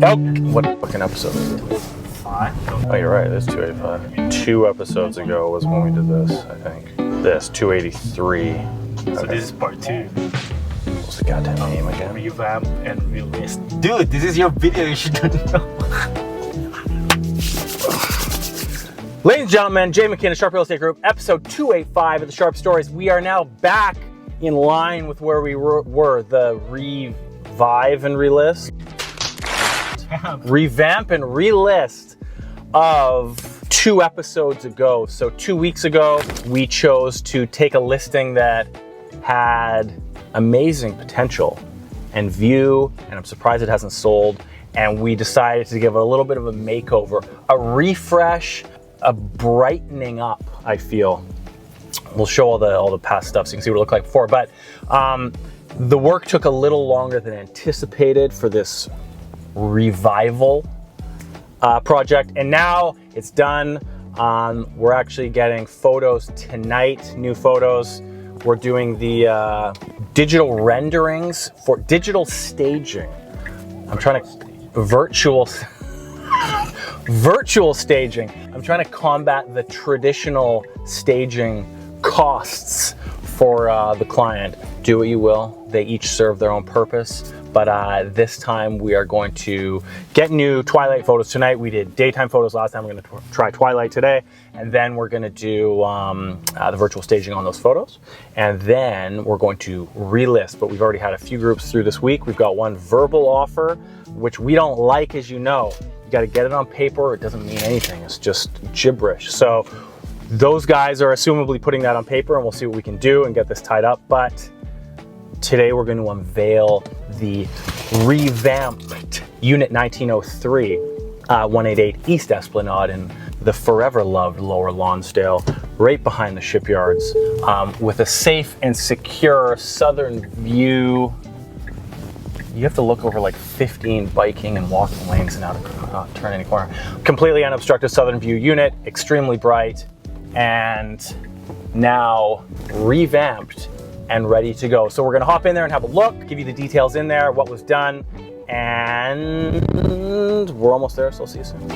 Oh, what fucking episode is it? 5? Oh, you're right, it's 285. 2 episodes ago was when we did this, I think. This, 283. So Okay. this is part 2. What's the goddamn name again? Revamp and Re-list. Dude, this is your video, you should know. Ladies and gentlemen, Jay McInnes, Sharp Real Estate Group, episode 285 of the Sharp Stories. We are now back in line with where we were the Revamp and Re-list of 2 episodes ago. So 2 weeks ago, we chose to take a listing that had amazing potential and view, and I'm surprised it hasn't sold. And we decided to give it a little bit of a makeover, a refresh, a brightening up, I feel. We'll show all the past stuff so you can see what it looked like before. But the work took a little longer than anticipated for this revival project, and now it's done. We're actually getting photos tonight, new photos. We're doing the digital renderings for digital staging. I'm trying to virtual staging. I'm trying to combat the traditional staging costs for the client. Do what you will. They each serve their own purpose. But this time we are going to get new twilight photos tonight. We did daytime photos last time. We're going to try twilight today. And then we're going to do the virtual staging on those photos. And then we're going to relist. But we've already had a few groups through this week. We've got one verbal offer, which we don't like, as you know. You got to get it on paper. It doesn't mean anything. It's just gibberish. So those guys are assumably putting that on paper, and we'll see what we can do and get this tied up. But today we're going to unveil the revamped Unit 1903, 188 East Esplanade in the forever loved Lower Lonsdale, right behind the shipyards, with a safe and secure southern view. You have to look over like 15 biking and walking lanes and not turn any corner. Completely unobstructed southern view unit, extremely bright, and now revamped and ready to go. So we're gonna hop in there and have a look, give you the details in there, what was done, and we're almost there, so I'll see you soon.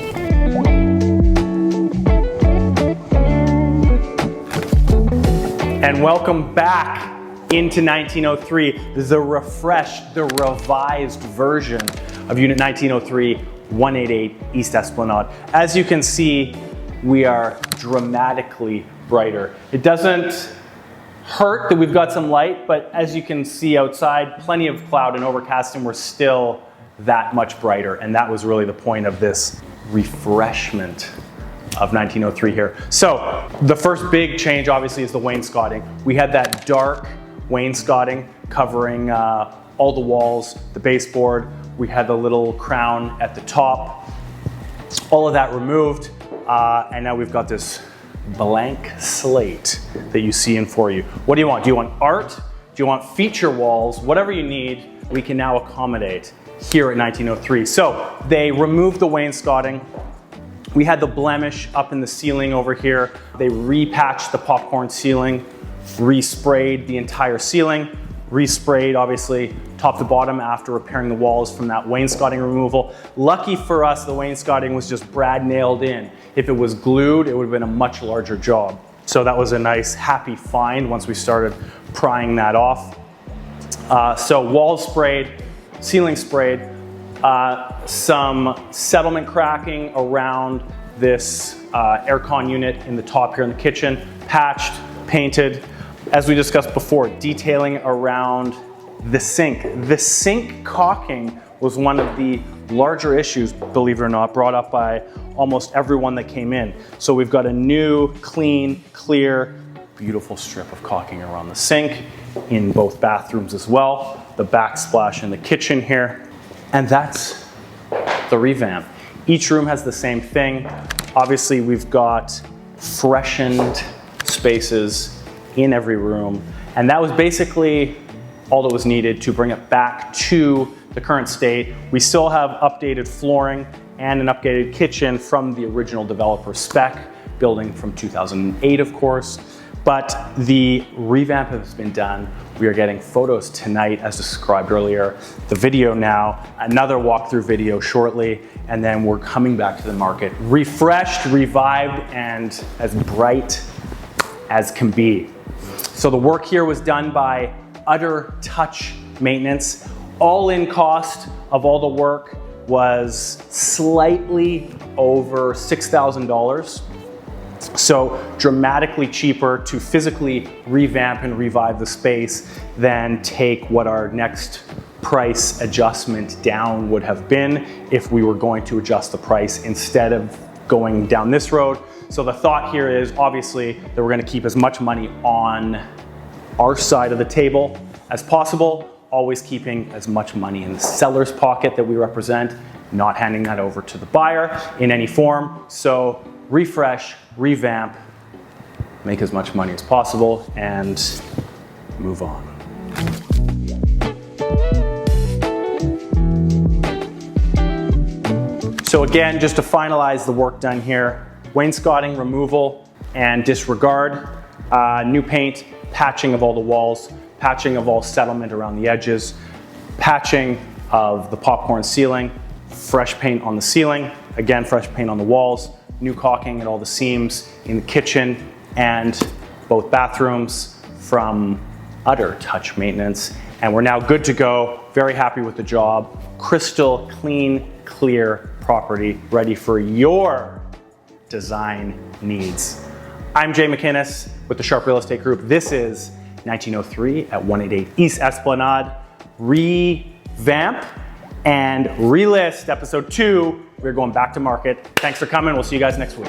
And welcome back into 1903, the refreshed, the revised version of Unit 1903, 188 East Esplanade. As you can see, we are dramatically brighter. It doesn't hurt that we've got some light, but as you can see outside, plenty of cloud and overcast, and we're still that much brighter. And that was really the point of this refreshment of 1903 here. So the first big change obviously is the wainscoting. We had that dark wainscoting covering all the walls, the baseboard. We had the little crown at the top. All of that removed, and now we've got this blank slate that you see in for you. What do you want? Do you want art? Do you want feature walls? Whatever you need, we can now accommodate here at 1903. So they removed the wainscoting. We had the blemish up in the ceiling over here. They repatched the popcorn ceiling, resprayed the entire ceiling, resprayed obviously top to bottom after repairing the walls from that wainscoting removal. Lucky for us, the wainscoting was just brad nailed in. If it was glued, it would have been a much larger job. So that was a nice happy find once we started prying that off. So walls sprayed, ceiling sprayed, some settlement cracking around this aircon unit in the top here in the kitchen, patched, painted. As we discussed before, detailing around the sink. The sink caulking was one of the larger issues, believe it or not, brought up by almost everyone that came in. So we've got a new, clean, clear, beautiful strip of caulking around the sink in both bathrooms as well. The backsplash in the kitchen here. And that's the revamp. Each room has the same thing. Obviously, we've got freshened spaces in every room. And that was basically all that was needed to bring it back to the current state. We still have updated flooring and an updated kitchen from the original developer spec, building from 2008, of course. But the revamp has been done. We are getting photos tonight as described earlier, the video now, another walkthrough video shortly, and then we're coming back to the market refreshed, revived, and as bright as can be. So the work here was done by Utter Touch Maintenance. All-in cost of all the work was slightly over $6,000. So dramatically cheaper to physically revamp and revive the space than take what our next price adjustment down would have been if we were going to adjust the price instead of going down this road. So the thought here is obviously that we're going to keep as much money on our side of the table as possible, always keeping as much money in the seller's pocket that we represent, not handing that over to the buyer in any form. So refresh, revamp, make as much money as possible, and move on. So again, just to finalize the work done here, wainscoting removal and disregard, new paint, patching of all the walls, patching of all settlement around the edges, patching of the popcorn ceiling, fresh paint on the ceiling, again, fresh paint on the walls, new caulking at all the seams in the kitchen and both bathrooms from Utter Touch Maintenance. And we're now good to go, very happy with the job. Crystal clean, clear property, ready for your design needs. I'm Jay McInnes with the Sharp Real Estate Group. This is 1903 at 188 East Esplanade. Revamp and Re-list episode 2. We're going back to market. Thanks for coming. We'll see you guys next week.